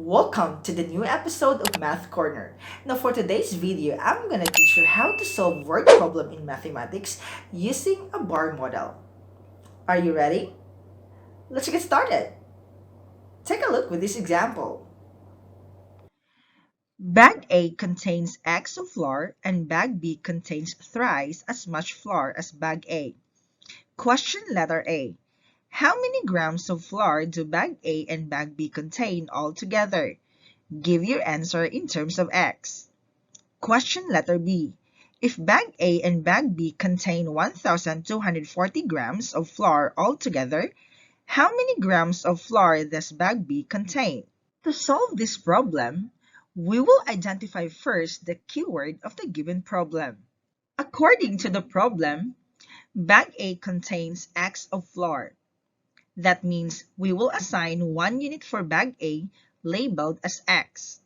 Welcome to the new episode of Math Corner. Now for today's video, I'm gonna teach you how to solve word problem in mathematics using a bar model. Are you ready? Let's get started. Take a look with this example. Bag A contains X of flour and bag B contains thrice as much flour as bag A. Question letter A. How many grams of flour do bag A and bag B contain altogether? Give your answer in terms of X. Question letter B. If bag A and bag B contain 1,240 grams of flour altogether, how many grams of flour does bag B contain? To solve this problem, we will identify first the keyword of the given problem. According to the problem, bag A contains X of flour. That means we will assign 1 unit for bag A labeled as X.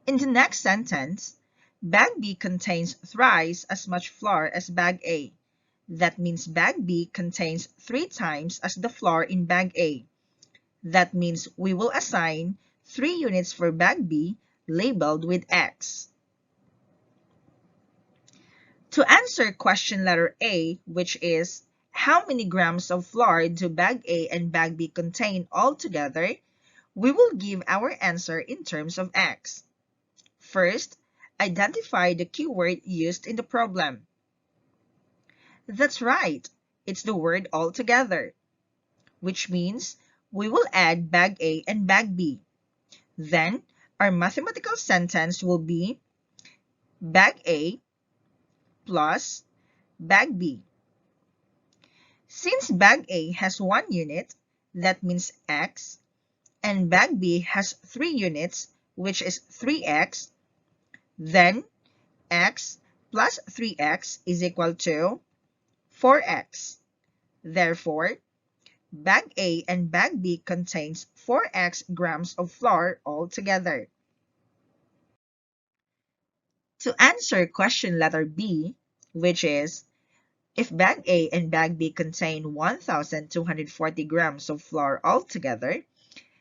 In the next sentence, bag B contains thrice as much flour as bag A. That means bag B contains 3 times as the flour in bag A. That means we will assign 3 units for bag B labeled with X. To answer question letter A, which is how many grams of flour do bag A and bag B contain altogether, we will give our answer in terms of X. First, identify the keyword used in the problem. That's right, it's the word altogether, which means we will add bag A and bag B. Then, our mathematical sentence will be bag A plus bag B. Since bag A has 1 unit, that means X, and bag B has 3 units, which is 3X, then X plus 3X is equal to 4X. Therefore, bag A and bag B contains 4X grams of flour altogether. To answer question letter B, which is if bag A and bag B contain 1,240 grams of flour altogether,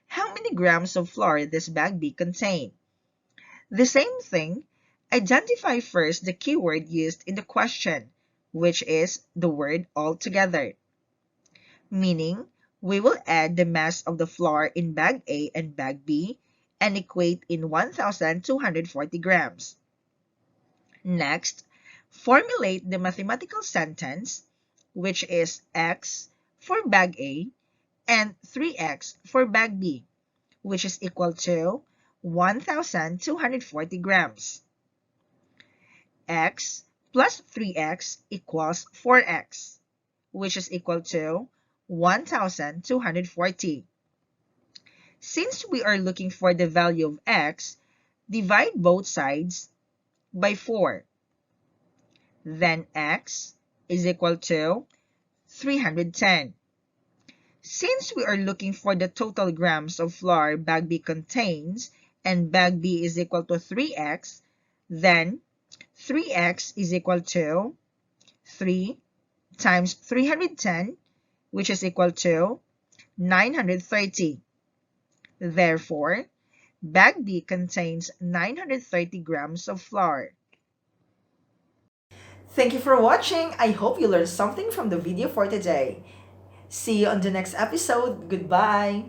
how many grams of flour does bag B contain? The same thing, identify first the keyword used in the question, which is the word altogether. Meaning, we will add the mass of the flour in bag A and bag B and equate in 1,240 grams. Next, formulate the mathematical sentence, which is X for bag A and 3X for bag B, which is equal to 1,240 grams. X plus 3X equals 4X, which is equal to 1,240. Since we are looking for the value of X, divide both sides by 4. Then X is equal to 310. Since we are looking for the total grams of flour bag B contains and bag B is equal to 3X, then 3X is equal to 3 times 310, which is equal to 930. Therefore, bag B contains 930 grams of flour. Thank you for watching. I hope you learned something from the video for today. See you on the next episode. Goodbye.